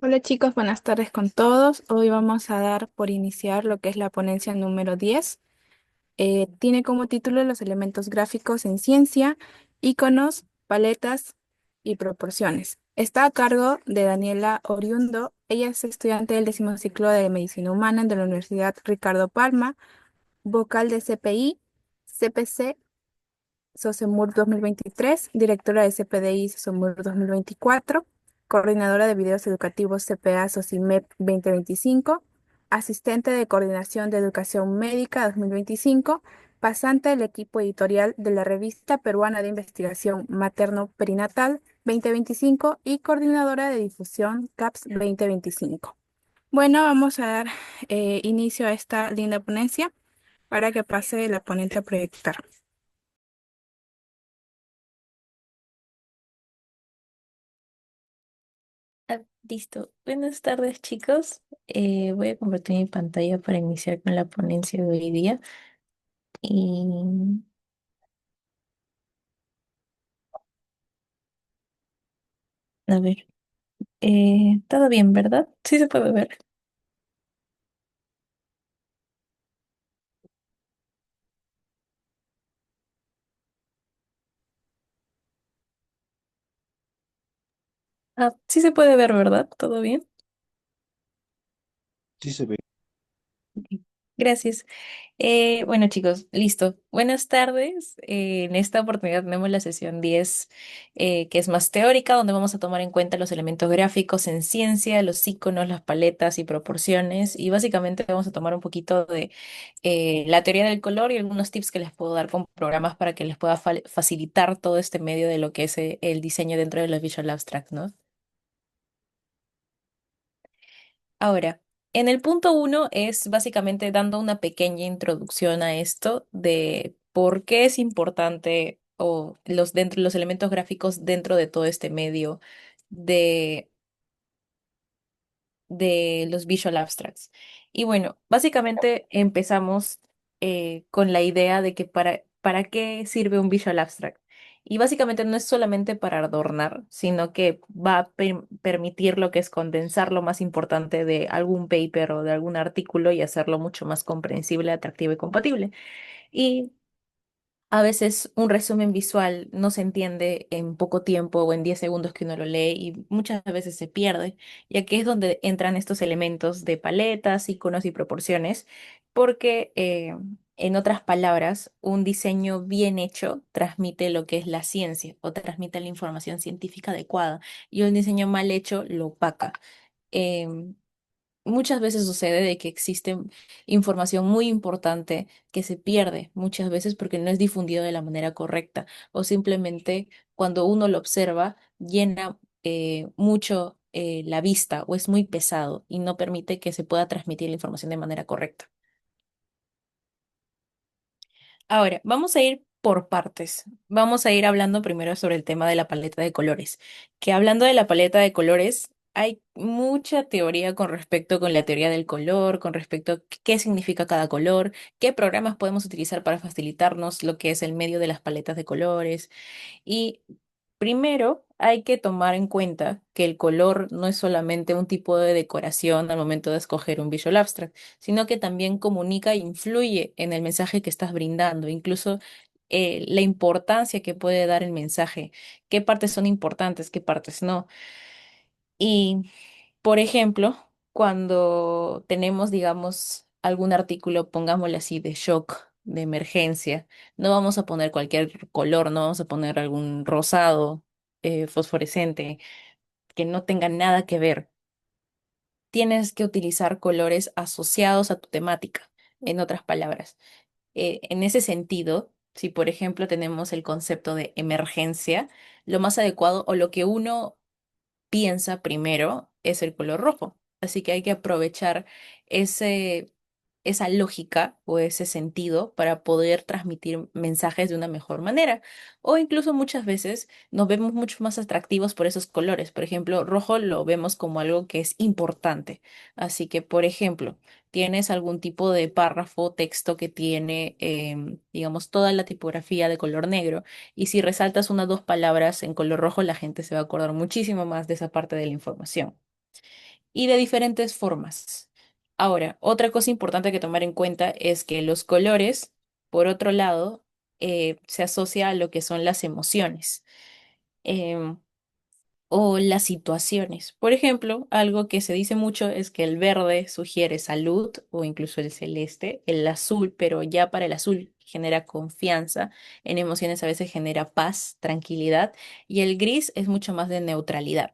Hola chicos, buenas tardes con todos. Hoy vamos a dar por iniciar lo que es la ponencia número 10. Tiene como título los elementos gráficos en ciencia, iconos, paletas y proporciones. Está a cargo de Daniela Oriundo. Ella es estudiante del décimo ciclo de Medicina Humana de la Universidad Ricardo Palma, vocal de CPI, CPC SOSEMUR 2023, directora de CPDI SOSEMUR 2024, coordinadora de videos educativos CPA SOCIMEP 2025, asistente de coordinación de educación médica 2025, pasante del equipo editorial de la revista peruana de investigación materno-perinatal 2025 y coordinadora de difusión CAPS 2025. Bueno, vamos a dar inicio a esta linda ponencia para que pase la ponente a proyectar. Listo. Buenas tardes, chicos. Voy a compartir mi pantalla para iniciar con la ponencia de hoy día. Y a ver, todo bien, ¿verdad? Sí se puede ver. Sí se puede ver, ¿verdad? ¿Todo bien? Sí se ve. Ok. Gracias. Bueno, chicos, listo. Buenas tardes. En esta oportunidad tenemos la sesión 10, que es más teórica, donde vamos a tomar en cuenta los elementos gráficos en ciencia, los iconos, las paletas y proporciones. Y básicamente vamos a tomar un poquito de la teoría del color y algunos tips que les puedo dar con programas para que les pueda facilitar todo este medio de lo que es el diseño dentro de los Visual Abstract, ¿no? Ahora, en el punto uno es básicamente dando una pequeña introducción a esto de por qué es importante o los elementos gráficos dentro de todo este medio de los Visual Abstracts. Y bueno, básicamente empezamos con la idea de que para qué sirve un Visual Abstract. Y básicamente no es solamente para adornar, sino que va a permitir lo que es condensar lo más importante de algún paper o de algún artículo y hacerlo mucho más comprensible, atractivo y compatible. Y a veces un resumen visual no se entiende en poco tiempo o en 10 segundos que uno lo lee y muchas veces se pierde, ya que es donde entran estos elementos de paletas, iconos y proporciones, porque en otras palabras, un diseño bien hecho transmite lo que es la ciencia o transmite la información científica adecuada y un diseño mal hecho lo opaca. Em, Muchas veces sucede de que existe información muy importante que se pierde muchas veces porque no es difundido de la manera correcta o simplemente cuando uno lo observa llena mucho la vista o es muy pesado y no permite que se pueda transmitir la información de manera correcta. Ahora, vamos a ir por partes. Vamos a ir hablando primero sobre el tema de la paleta de colores. Que hablando de la paleta de colores, hay mucha teoría con respecto con la teoría del color, con respecto a qué significa cada color, qué programas podemos utilizar para facilitarnos lo que es el medio de las paletas de colores. Y primero hay que tomar en cuenta que el color no es solamente un tipo de decoración al momento de escoger un visual abstract, sino que también comunica e influye en el mensaje que estás brindando, incluso la importancia que puede dar el mensaje, qué partes son importantes, qué partes no. Y, por ejemplo, cuando tenemos, digamos, algún artículo, pongámosle así, de shock, de emergencia, no vamos a poner cualquier color, no vamos a poner algún rosado, fosforescente, que no tenga nada que ver. Tienes que utilizar colores asociados a tu temática, en otras palabras. En ese sentido, si por ejemplo tenemos el concepto de emergencia, lo más adecuado o lo que uno piensa primero es el color rojo. Así que hay que aprovechar ese, esa lógica o ese sentido para poder transmitir mensajes de una mejor manera. O incluso muchas veces nos vemos mucho más atractivos por esos colores. Por ejemplo, rojo lo vemos como algo que es importante. Así que, por ejemplo, tienes algún tipo de párrafo, texto que tiene, digamos, toda la tipografía de color negro y si resaltas dos palabras en color rojo, la gente se va a acordar muchísimo más de esa parte de la información. y de diferentes formas. Ahora, otra cosa importante que tomar en cuenta es que los colores, por otro lado, se asocia a lo que son las emociones. Em, o las situaciones. Por ejemplo, algo que se dice mucho es que el verde sugiere salud o incluso el celeste, el azul, pero ya para el azul genera confianza, en emociones a veces genera paz, tranquilidad, y el gris es mucho más de neutralidad.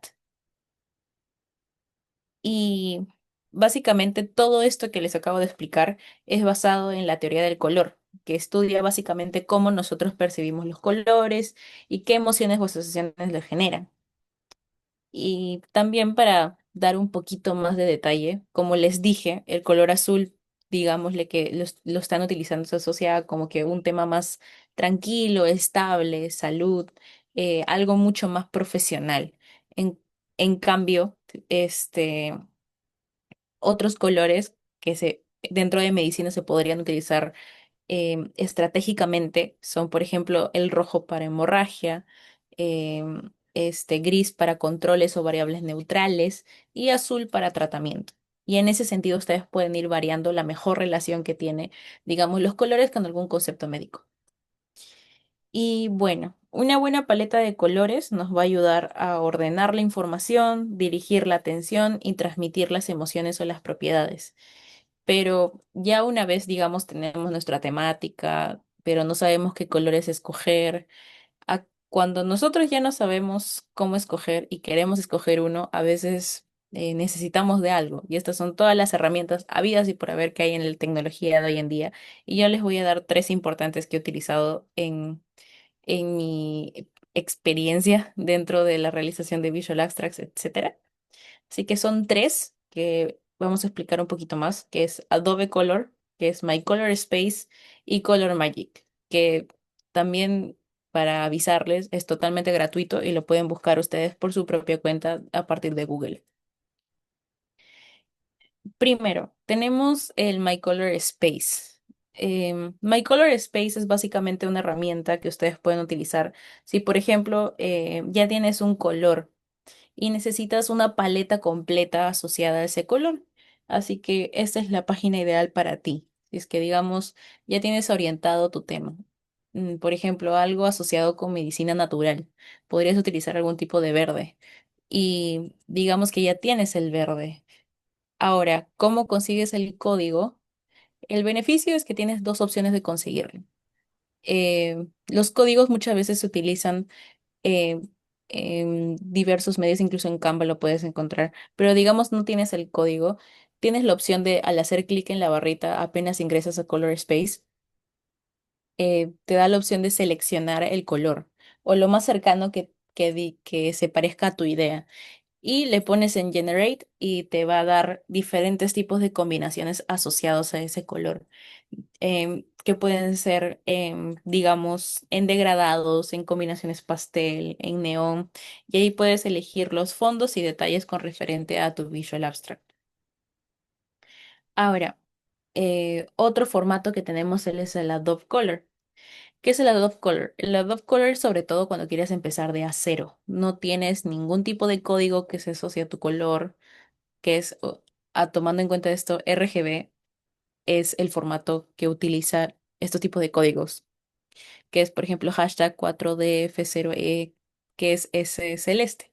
Y básicamente todo esto que les acabo de explicar es basado en la teoría del color, que estudia básicamente cómo nosotros percibimos los colores y qué emociones o asociaciones les generan. Y también para dar un poquito más de detalle, como les dije, el color azul, digámosle que lo están utilizando, se asocia como que un tema más tranquilo, estable, salud, algo mucho más profesional. En, en cambio, este, otros colores dentro de medicina se podrían utilizar estratégicamente son, por ejemplo, el rojo para hemorragia, gris para controles o variables neutrales y azul para tratamiento. Y en ese sentido, ustedes pueden ir variando la mejor relación que tiene, digamos, los colores con algún concepto médico. Y bueno, una buena paleta de colores nos va a ayudar a ordenar la información, dirigir la atención y transmitir las emociones o las propiedades. Pero ya una vez, digamos, tenemos nuestra temática, pero no sabemos qué colores escoger, cuando nosotros ya no sabemos cómo escoger y queremos escoger uno, a veces necesitamos de algo. Y estas son todas las herramientas habidas y por haber que hay en la tecnología de hoy en día. Y yo les voy a dar tres importantes que he utilizado en mi experiencia dentro de la realización de Visual Abstracts, etcétera. Así que son tres que vamos a explicar un poquito más, que es Adobe Color, que es My Color Space y Color Magic, que también para avisarles es totalmente gratuito y lo pueden buscar ustedes por su propia cuenta a partir de Google. Primero, tenemos el My Color Space. My Color Space es básicamente una herramienta que ustedes pueden utilizar si, por ejemplo, ya tienes un color y necesitas una paleta completa asociada a ese color. Así que esta es la página ideal para ti. Si es que, digamos, ya tienes orientado tu tema. Por ejemplo, algo asociado con medicina natural. Podrías utilizar algún tipo de verde. Y digamos que ya tienes el verde. Ahora, ¿cómo consigues el código? El beneficio es que tienes dos opciones de conseguirlo. Los códigos muchas veces se utilizan eh, en diversos medios, incluso en Canva lo puedes encontrar, pero digamos no tienes el código, tienes la opción de al hacer clic en la barrita, apenas ingresas a Color Space, te da la opción de seleccionar el color o lo más cercano que se parezca a tu idea. Y le pones en Generate y te va a dar diferentes tipos de combinaciones asociados a ese color que pueden ser, digamos, en degradados, en combinaciones pastel, en neón, y ahí puedes elegir los fondos y detalles con referente a tu Visual Abstract. Ahora, otro formato que tenemos es el Adobe Color. ¿Qué es el Adobe Color? El Adobe Color, sobre todo cuando quieres empezar de a cero, no tienes ningún tipo de código que se asocie a tu color, que es, tomando en cuenta esto, RGB es el formato que utiliza estos tipos de códigos que es, por ejemplo, hashtag 4DF0E, que es ese celeste.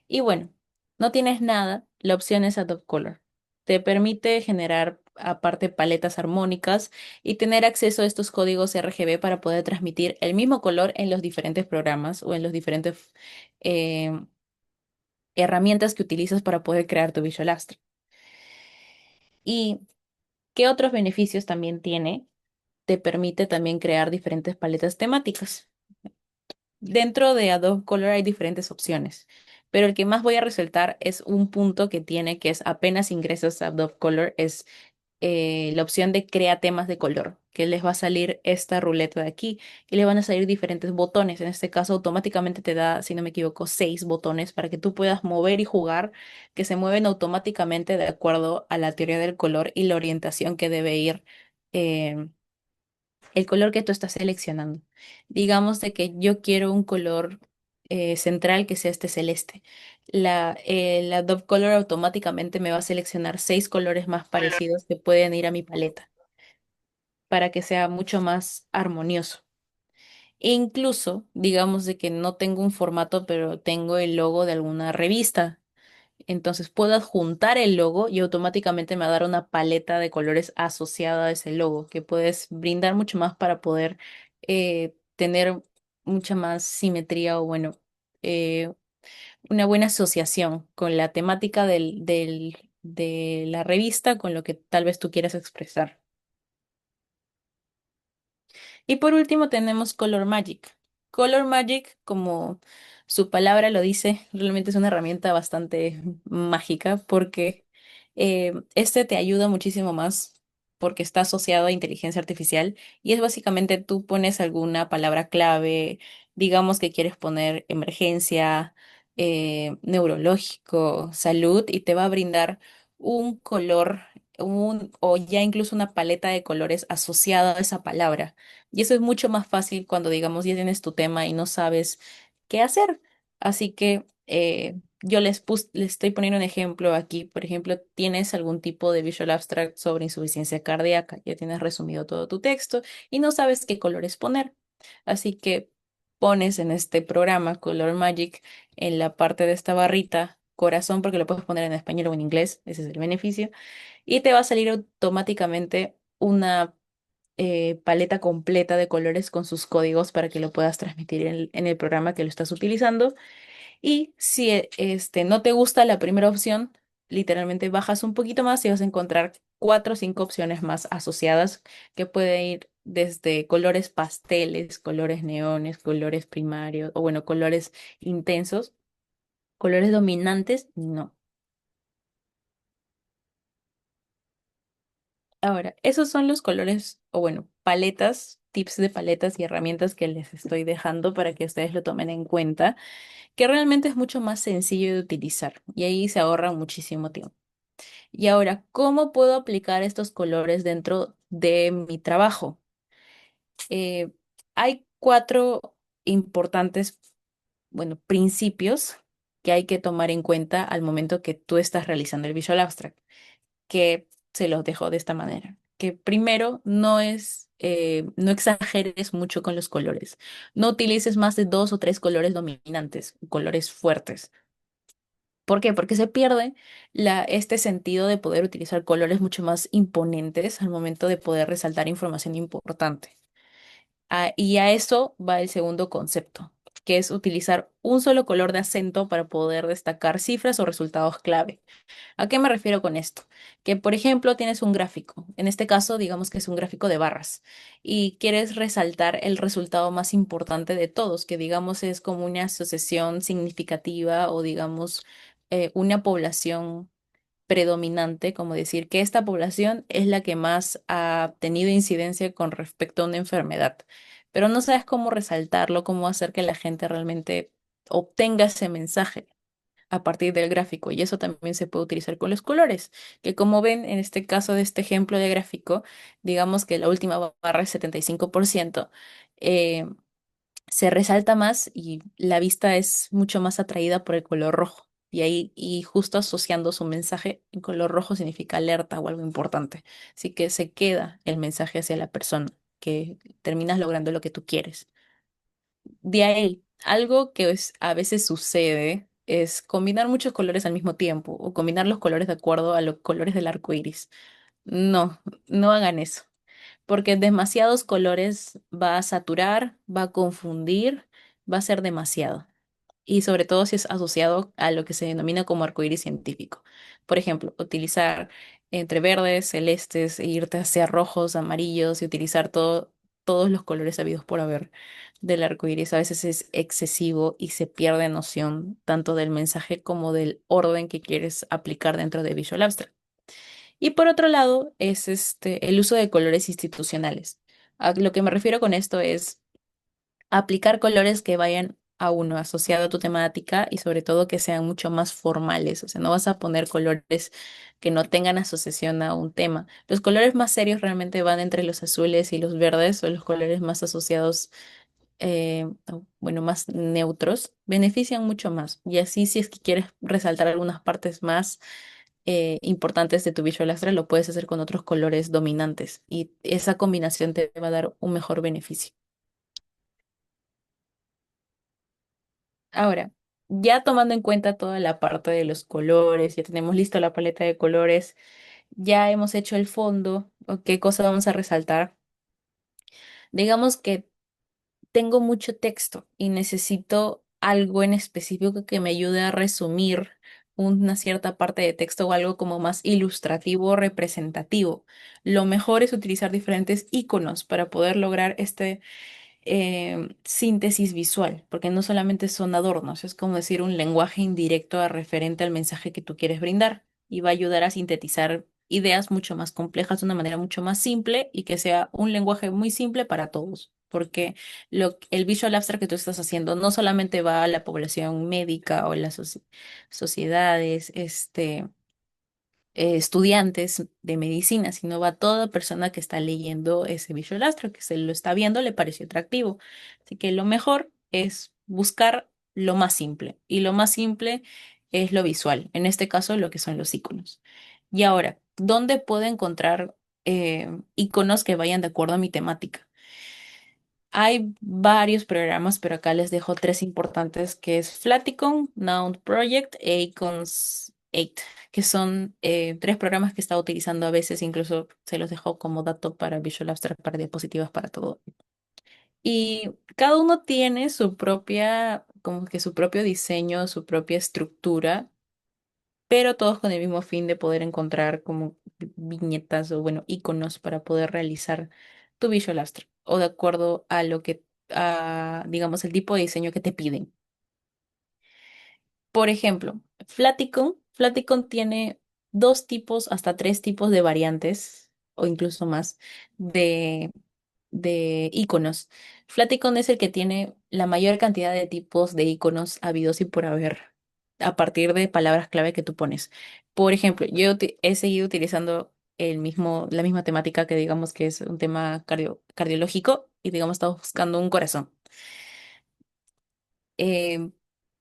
Y bueno, no tienes nada, la opción es Adobe Color. Te permite generar aparte paletas armónicas y tener acceso a estos códigos RGB para poder transmitir el mismo color en los diferentes programas o en los diferentes eh, herramientas que utilizas para poder crear tu Visual Abstract. ¿Y qué otros beneficios también tiene? Te permite también crear diferentes paletas temáticas. Dentro de Adobe Color hay diferentes opciones, pero el que más voy a resaltar es un punto que tiene, que es apenas ingresas a Adobe Color, es la opción de crea temas de color, que les va a salir esta ruleta de aquí y le van a salir diferentes botones. En este caso, automáticamente te da, si no me equivoco, 6 botones para que tú puedas mover y jugar, que se mueven automáticamente de acuerdo a la teoría del color y la orientación que debe ir. eh, el color que tú estás seleccionando. Digamos de que yo quiero un color. central que sea este celeste. La Dove Color automáticamente me va a seleccionar 6 colores más parecidos que pueden ir a mi paleta para que sea mucho más armonioso. E incluso, digamos de que no tengo un formato, pero tengo el logo de alguna revista. Entonces puedo adjuntar el logo y automáticamente me va a dar una paleta de colores asociada a ese logo, que puedes brindar mucho más para poder tener mucha más simetría o bueno, eh, una buena asociación con la temática de la revista, con lo que tal vez tú quieras expresar. Y por último tenemos Color Magic. Color Magic, como su palabra lo dice, realmente es una herramienta bastante mágica porque este te ayuda muchísimo más porque está asociado a inteligencia artificial y es básicamente tú pones alguna palabra clave, digamos que quieres poner emergencia, neurológico, salud y te va a brindar un color, o ya incluso una paleta de colores asociada a esa palabra. Y eso es mucho más fácil cuando, digamos, ya tienes tu tema y no sabes qué hacer. Así que yo les estoy poniendo un ejemplo aquí. Por ejemplo, tienes algún tipo de visual abstract sobre insuficiencia cardíaca. Ya tienes resumido todo tu texto y no sabes qué colores poner. Así que pones en este programa Color Magic en la parte de esta barrita corazón, porque lo puedes poner en español o en inglés. Ese es el beneficio. Y te va a salir automáticamente una paleta completa de colores con sus códigos para que lo puedas transmitir en el programa que lo estás utilizando. Y si no te gusta la primera opción, literalmente bajas un poquito más y vas a encontrar 4 o 5 opciones más asociadas que pueden ir desde colores pasteles, colores neones, colores primarios, o bueno, colores intensos, colores dominantes, no. Ahora, esos son los colores, o bueno, paletas, tips de paletas y herramientas que les estoy dejando para que ustedes lo tomen en cuenta, que realmente es mucho más sencillo de utilizar y ahí se ahorra muchísimo tiempo. Y ahora, ¿cómo puedo aplicar estos colores dentro de mi trabajo? Eh, Hay 4 importantes, bueno, principios que hay que tomar en cuenta al momento que tú estás realizando el Visual Abstract, que se los dejo de esta manera. Que primero no exageres mucho con los colores. No utilices más de 2 o 3 colores dominantes, colores fuertes. ¿Por qué? Porque se pierde este sentido de poder utilizar colores mucho más imponentes al momento de poder resaltar información importante. Y a eso va el segundo concepto, que es utilizar un solo color de acento para poder destacar cifras o resultados clave. ¿A qué me refiero con esto? Que, por ejemplo, tienes un gráfico. En este caso, digamos que es un gráfico de barras y quieres resaltar el resultado más importante de todos, que digamos es como una asociación significativa o digamos una población predominante, como decir que esta población es la que más ha tenido incidencia con respecto a una enfermedad, pero no sabes cómo resaltarlo, cómo hacer que la gente realmente obtenga ese mensaje a partir del gráfico. Y eso también se puede utilizar con los colores, que como ven en este caso de este ejemplo de gráfico, digamos que la última barra es 75%, eh, se resalta más y la vista es mucho más atraída por el color rojo. Y ahí, y justo asociando su mensaje en color rojo significa alerta o algo importante. Así que se queda el mensaje hacia la persona, que terminas logrando lo que tú quieres. De ahí, algo que a veces sucede es combinar muchos colores al mismo tiempo o combinar los colores de acuerdo a los colores del arco iris. No, no hagan eso, porque demasiados colores va a saturar, va a confundir, va a ser demasiado. Y sobre todo si es asociado a lo que se denomina como arcoíris científico. Por ejemplo, utilizar entre verdes, celestes, e irte hacia rojos, amarillos y utilizar todos los colores habidos por haber del arcoíris. A veces es excesivo y se pierde noción tanto del mensaje como del orden que quieres aplicar dentro de Visual Abstract. Y por otro lado, es el uso de colores institucionales. A lo que me refiero con esto es aplicar colores que vayan a uno asociado a tu temática y sobre todo que sean mucho más formales. O sea, no vas a poner colores que no tengan asociación a un tema. Los colores más serios realmente van entre los azules y los verdes o los colores más asociados o, bueno, más neutros, benefician mucho más. Y así, si es que quieres resaltar algunas partes más importantes de tu Visual Astra, lo puedes hacer con otros colores dominantes y esa combinación te va a dar un mejor beneficio. Ahora, ya tomando en cuenta toda la parte de los colores, ya tenemos listo la paleta de colores, ya hemos hecho el fondo, o qué cosa vamos a resaltar. Digamos que tengo mucho texto y necesito algo en específico que me ayude a resumir una cierta parte de texto o algo como más ilustrativo o representativo. Lo mejor es utilizar diferentes iconos para poder lograr este síntesis visual, porque no solamente son adornos, es como decir un lenguaje indirecto a referente al mensaje que tú quieres brindar y va a ayudar a sintetizar ideas mucho más complejas de una manera mucho más simple y que sea un lenguaje muy simple para todos. Porque el visual abstract que tú estás haciendo no solamente va a la población médica o las sociedades, estudiantes de medicina, sino va toda persona que está leyendo ese Visual Astro, que se lo está viendo, le pareció atractivo. Así que lo mejor es buscar lo más simple, y lo más simple es lo visual, en este caso lo que son los iconos. Y ahora, ¿dónde puedo encontrar iconos que vayan de acuerdo a mi temática? Hay varios programas, pero acá les dejo tres importantes, que es Flaticon, Noun Project e Icons 8, que son tres programas que he estado utilizando a veces, incluso se los dejo como dato para Visual Abstract, para diapositivas, para todo. Y cada uno tiene su propia, como que su propio diseño, su propia estructura, pero todos con el mismo fin de poder encontrar como viñetas o, bueno, iconos para poder realizar tu Visual Abstract o de acuerdo a lo que, digamos, el tipo de diseño que te piden. Por ejemplo, Flaticon tiene dos tipos, hasta tres tipos de variantes o incluso más de iconos. Flaticon es el que tiene la mayor cantidad de tipos de iconos habidos y por haber a partir de palabras clave que tú pones. Por ejemplo, he seguido utilizando la misma temática que digamos que es un tema cardiológico y digamos estamos buscando un corazón. Em,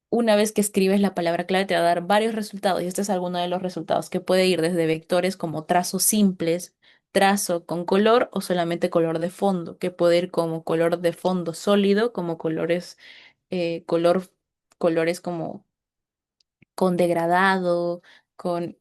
una vez que escribes la palabra clave te va a dar varios resultados y este es alguno de los resultados que puede ir desde vectores como trazos simples, trazo con color o solamente color de fondo, que puede ir como color de fondo sólido, como colores, colores como con degradado, con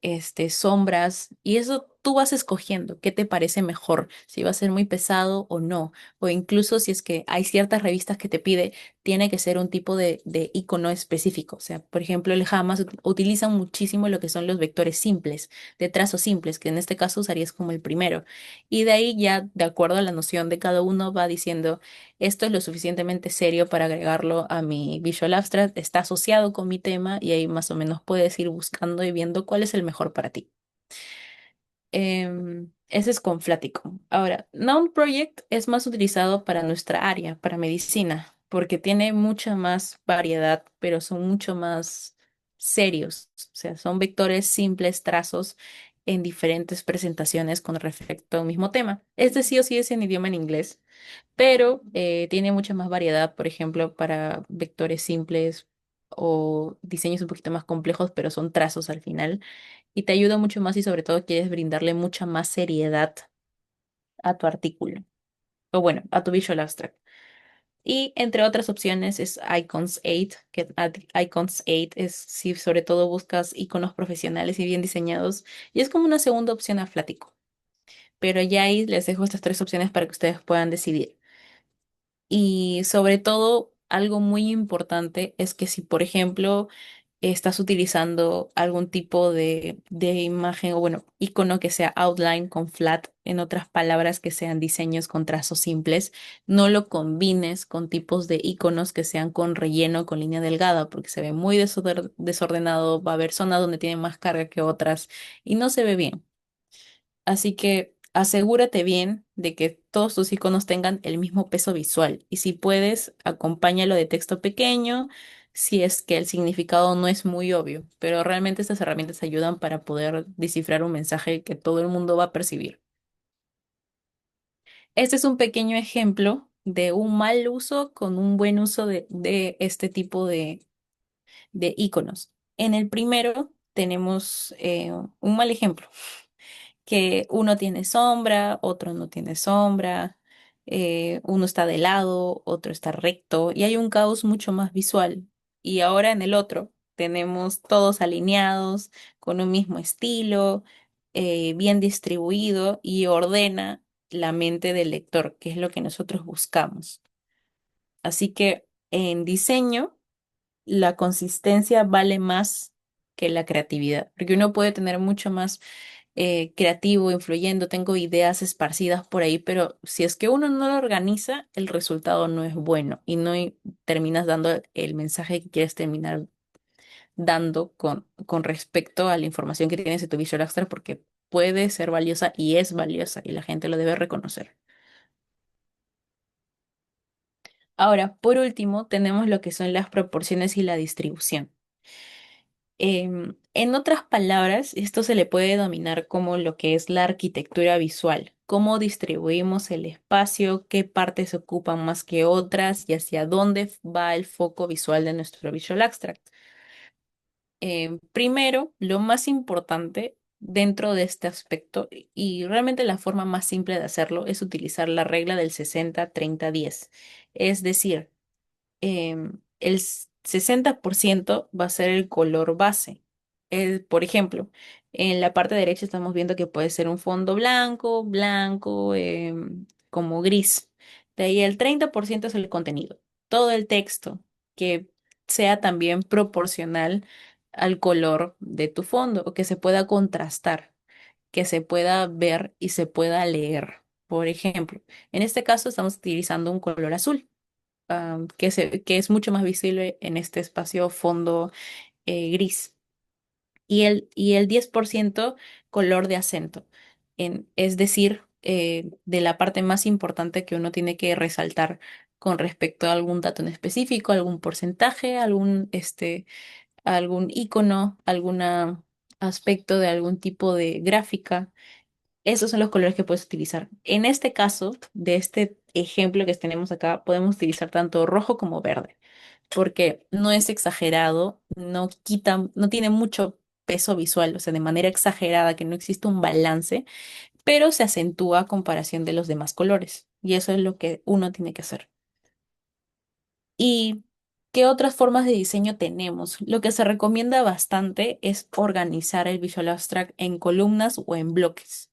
sombras, y eso tú vas escogiendo qué te parece mejor, si va a ser muy pesado o no, o incluso si es que hay ciertas revistas que te pide, tiene que ser un tipo de icono específico. O sea, por ejemplo, el Hamas utiliza muchísimo lo que son los vectores simples, de trazos simples, que en este caso usarías como el primero. Y de ahí ya, de acuerdo a la noción de cada uno, va diciendo esto es lo suficientemente serio para agregarlo a mi Visual Abstract, está asociado con mi tema y ahí más o menos puedes ir buscando y viendo cuál es el mejor para ti. Ese es con Flaticon. Ahora, Noun Project es más utilizado para nuestra área, para medicina, porque tiene mucha más variedad, pero son mucho más serios. O sea, son vectores simples, trazos en diferentes presentaciones con respecto a un mismo tema. Este sí o sí es en idioma en inglés, pero tiene mucha más variedad, por ejemplo, para vectores simples o diseños un poquito más complejos, pero son trazos al final, y te ayuda mucho más y sobre todo quieres brindarle mucha más seriedad a tu artículo, o bueno, a tu Visual Abstract. Y entre otras opciones es Icons 8, que Icons 8 es si sobre todo buscas iconos profesionales y bien diseñados, y es como una segunda opción a Flático. Pero ya ahí les dejo estas tres opciones para que ustedes puedan decidir. Y sobre todo, algo muy importante es que si, por ejemplo, estás utilizando algún tipo de imagen o, bueno, icono que sea outline con flat, en otras palabras, que sean diseños con trazos simples, no lo combines con tipos de iconos que sean con relleno, con línea delgada, porque se ve muy desordenado, va a haber zonas donde tiene más carga que otras y no se ve bien. Así que asegúrate bien de que todos tus iconos tengan el mismo peso visual y si puedes, acompáñalo de texto pequeño si es que el significado no es muy obvio, pero realmente estas herramientas ayudan para poder descifrar un mensaje que todo el mundo va a percibir. Este es un pequeño ejemplo de un mal uso con un buen uso de este tipo de iconos. En el primero tenemos un mal ejemplo, que uno tiene sombra, otro no tiene sombra, uno está de lado, otro está recto, y hay un caos mucho más visual. Y ahora en el otro tenemos todos alineados, con un mismo estilo, bien distribuido y ordena la mente del lector, que es lo que nosotros buscamos. Así que en diseño la consistencia vale más que la creatividad, porque uno puede tener mucho más creativo, influyendo, tengo ideas esparcidas por ahí, pero si es que uno no lo organiza, el resultado no es bueno y no terminas dando el mensaje que quieres terminar dando con respecto a la información que tienes de tu Visual Extra, porque puede ser valiosa y es valiosa y la gente lo debe reconocer. Ahora, por último, tenemos lo que son las proporciones y la distribución. En otras palabras, esto se le puede denominar como lo que es la arquitectura visual, cómo distribuimos el espacio, qué partes ocupan más que otras y hacia dónde va el foco visual de nuestro Visual Abstract. Primero, lo más importante dentro de este aspecto, y realmente la forma más simple de hacerlo, es utilizar la regla del 60-30-10. Es decir, el 60% va a ser el color base. Por ejemplo, en la parte derecha estamos viendo que puede ser un fondo blanco, blanco, como gris. De ahí el 30% es el contenido, todo el texto que sea también proporcional al color de tu fondo o que se pueda contrastar, que se pueda ver y se pueda leer. Por ejemplo, en este caso estamos utilizando un color azul, que es mucho más visible en este espacio fondo gris. Y el 10% color de acento, es decir, de la parte más importante que uno tiene que resaltar con respecto a algún dato en específico, algún porcentaje, algún icono, algún aspecto de algún tipo de gráfica. Esos son los colores que puedes utilizar. En este caso, de este ejemplo que tenemos acá, podemos utilizar tanto rojo como verde, porque no es exagerado, no quita, no tiene mucho peso visual, o sea, de manera exagerada, que no existe un balance, pero se acentúa a comparación de los demás colores. Y eso es lo que uno tiene que hacer. ¿Y qué otras formas de diseño tenemos? Lo que se recomienda bastante es organizar el Visual Abstract en columnas o en bloques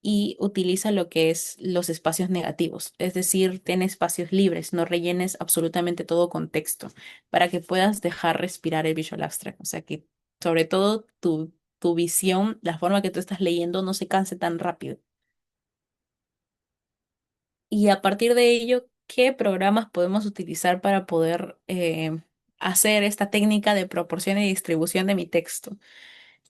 y utiliza lo que es los espacios negativos, es decir, ten espacios libres, no rellenes absolutamente todo con texto para que puedas dejar respirar el Visual Abstract, o sea que sobre todo tu visión, la forma que tú estás leyendo no se canse tan rápido. Y a partir de ello, ¿qué programas podemos utilizar para poder hacer esta técnica de proporción y distribución de mi texto?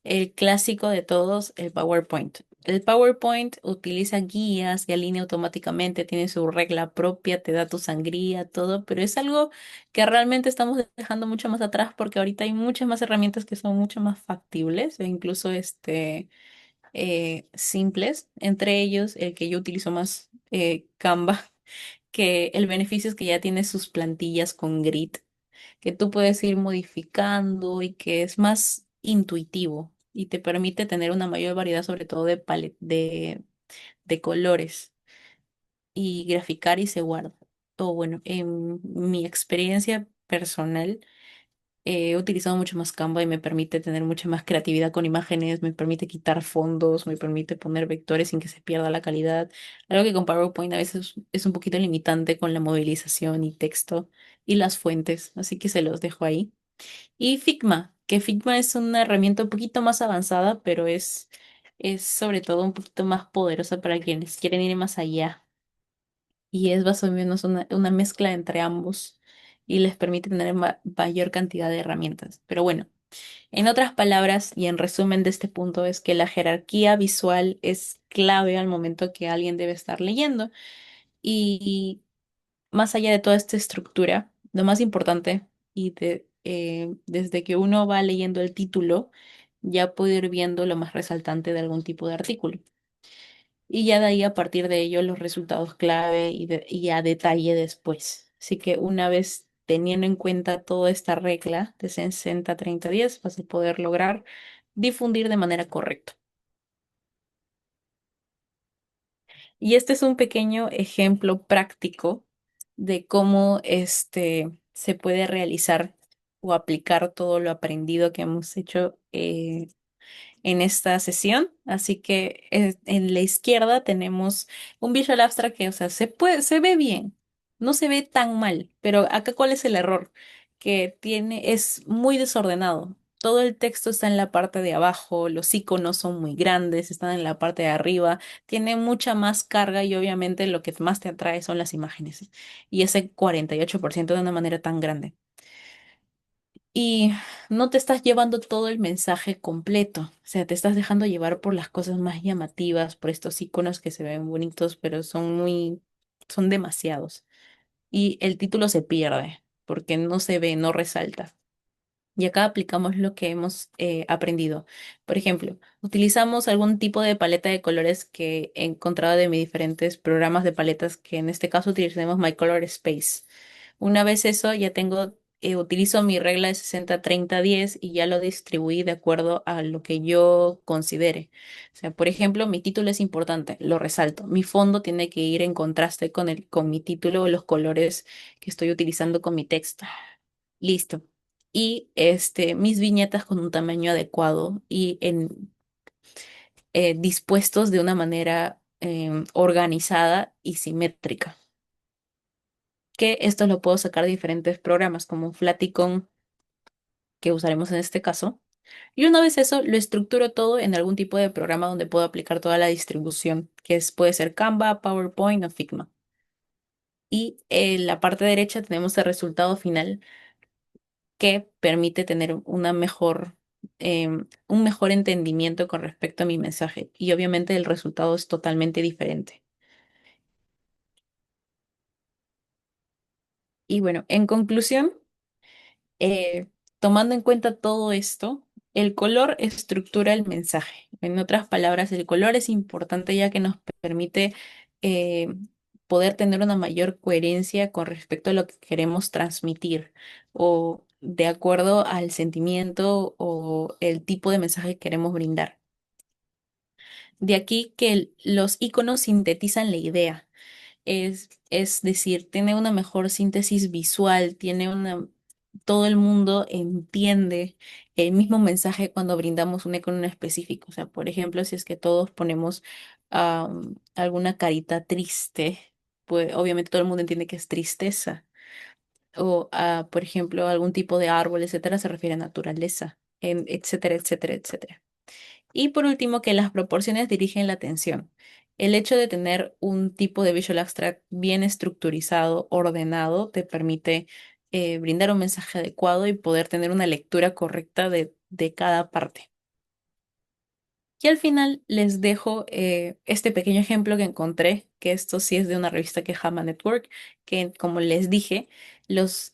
El clásico de todos, el PowerPoint. El PowerPoint utiliza guías y alinea automáticamente, tiene su regla propia, te da tu sangría, todo, pero es algo que realmente estamos dejando mucho más atrás porque ahorita hay muchas más herramientas que son mucho más factibles e incluso simples. Entre ellos, el que yo utilizo más, Canva, que el beneficio es que ya tiene sus plantillas con grid que tú puedes ir modificando y que es más intuitivo y te permite tener una mayor variedad, sobre todo de colores y graficar y se guarda. O bueno, en mi experiencia personal, he utilizado mucho más Canva y me permite tener mucha más creatividad con imágenes, me permite quitar fondos, me permite poner vectores sin que se pierda la calidad. Algo que con PowerPoint a veces es un poquito limitante con la movilización y texto y las fuentes, así que se los dejo ahí. Y Figma, que Figma es una herramienta un poquito más avanzada, pero es sobre todo un poquito más poderosa para quienes quieren ir más allá. Y es más o menos una mezcla entre ambos y les permite tener mayor cantidad de herramientas. Pero bueno, en otras palabras y en resumen de este punto es que la jerarquía visual es clave al momento que alguien debe estar leyendo. Y más allá de toda esta estructura, lo más importante desde que uno va leyendo el título, ya puede ir viendo lo más resaltante de algún tipo de artículo. y ya de ahí a partir de ello los resultados clave y a detalle después. Así que una vez teniendo en cuenta toda esta regla de 60-30-10, vas a poder lograr difundir de manera correcta. Y este es un pequeño ejemplo práctico de cómo se puede realizar o aplicar todo lo aprendido que hemos hecho en esta sesión. Así que en la izquierda tenemos un Visual Abstract que, o sea, se ve bien, no se ve tan mal, pero acá ¿cuál es el error? Que es muy desordenado. Todo el texto está en la parte de abajo, los iconos son muy grandes, están en la parte de arriba, tiene mucha más carga y obviamente lo que más te atrae son las imágenes. Y ese 48% de una manera tan grande y no te estás llevando todo el mensaje completo. O sea, te estás dejando llevar por las cosas más llamativas, por estos iconos que se ven bonitos, pero son demasiados. Y el título se pierde porque no se ve, no resalta. Y acá aplicamos lo que hemos aprendido. Por ejemplo, utilizamos algún tipo de paleta de colores que he encontrado de mis diferentes programas de paletas, que en este caso utilizaremos My Color Space. Una vez eso, ya utilizo mi regla de 60-30-10 y ya lo distribuí de acuerdo a lo que yo considere. O sea, por ejemplo, mi título es importante, lo resalto. Mi fondo tiene que ir en contraste con mi título o los colores que estoy utilizando con mi texto. Listo. Y mis viñetas con un tamaño adecuado y dispuestos de una manera organizada y simétrica. Que esto lo puedo sacar de diferentes programas como Flaticon, que usaremos en este caso. Y una vez eso, lo estructuro todo en algún tipo de programa donde puedo aplicar toda la distribución, puede ser Canva, PowerPoint o Figma. Y en la parte derecha tenemos el resultado final que permite tener un mejor entendimiento con respecto a mi mensaje. Y obviamente el resultado es totalmente diferente. Y bueno, en conclusión, tomando en cuenta todo esto, el color estructura el mensaje. En otras palabras, el color es importante ya que nos permite eh, poder tener una mayor coherencia con respecto a lo que queremos transmitir o de acuerdo al sentimiento o el tipo de mensaje que queremos brindar. De aquí que los iconos sintetizan la idea. Es decir, tiene una mejor síntesis visual, todo el mundo entiende el mismo mensaje cuando brindamos un icono en específico. O sea, por ejemplo, si es que todos ponemos alguna carita triste, pues obviamente todo el mundo entiende que es tristeza. O, por ejemplo, algún tipo de árbol, etcétera, se refiere a naturaleza, etcétera, etcétera, etcétera. Y por último, que las proporciones dirigen la atención. El hecho de tener un tipo de Visual Abstract bien estructurizado, ordenado, te permite brindar un mensaje adecuado y poder tener una lectura correcta de cada parte. Y al final les dejo este pequeño ejemplo que encontré, que esto sí es de una revista que es Hama Network, que como les dije, los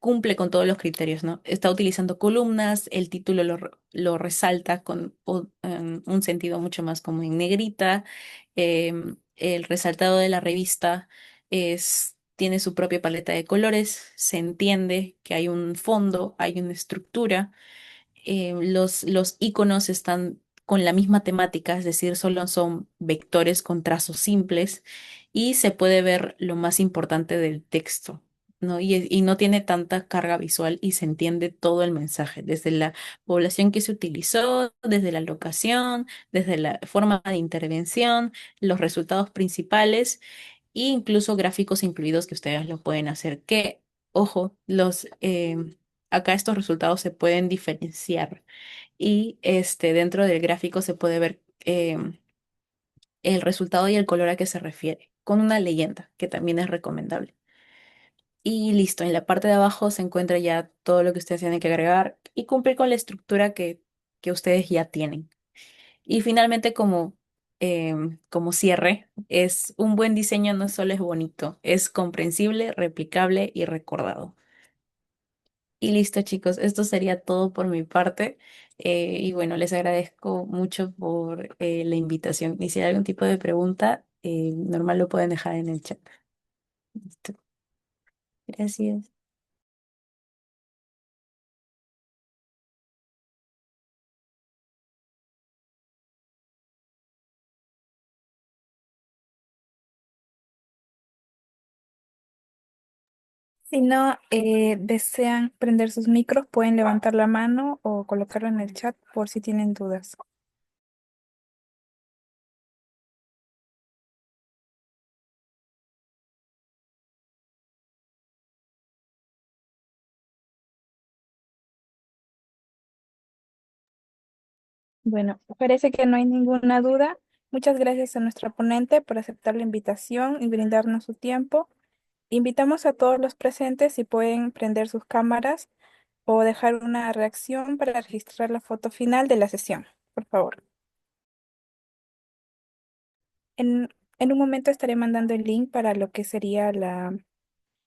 cumple con todos los criterios, ¿no? Está utilizando columnas, el título lo resalta con un sentido mucho más como en negrita, el resaltado de la revista tiene su propia paleta de colores, se entiende que hay un fondo, hay una estructura, los iconos están con la misma temática, es decir, solo son vectores con trazos simples y se puede ver lo más importante del texto, ¿no? Y no tiene tanta carga visual y se entiende todo el mensaje, desde la población que se utilizó, desde la locación, desde la forma de intervención, los resultados principales e incluso gráficos incluidos que ustedes lo pueden hacer. Que, ojo, acá estos resultados se pueden diferenciar y dentro del gráfico se puede ver el resultado y el color a que se refiere, con una leyenda, que también es recomendable. Y listo, en la parte de abajo se encuentra ya todo lo que ustedes tienen que agregar y cumplir con la estructura que ustedes ya tienen. Y finalmente, como cierre, es un buen diseño, no solo es bonito, es comprensible, replicable y recordado. Y listo, chicos, esto sería todo por mi parte. Y bueno, les agradezco mucho por la invitación. Y si hay algún tipo de pregunta, normal lo pueden dejar en el chat. Listo. Gracias. Si no desean prender sus micros, pueden levantar la mano o colocarlo en el chat por si tienen dudas. Bueno, parece que no hay ninguna duda. Muchas gracias a nuestra ponente por aceptar la invitación y brindarnos su tiempo. Invitamos a todos los presentes si pueden prender sus cámaras o dejar una reacción para registrar la foto final de la sesión, por favor. En, en un momento estaré mandando el link para lo que sería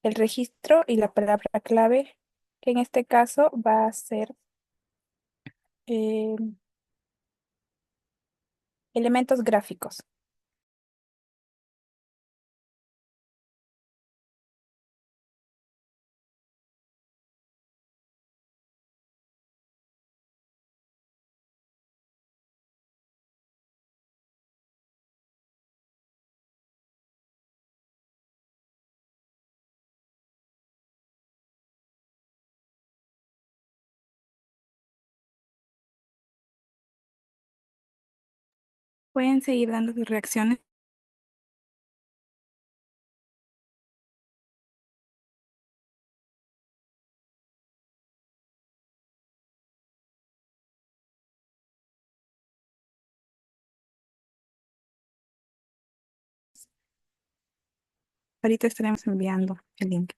el registro y la palabra clave, que en este caso va a ser eh, elementos gráficos. Pueden seguir dando sus reacciones. Ahorita estaremos enviando el link.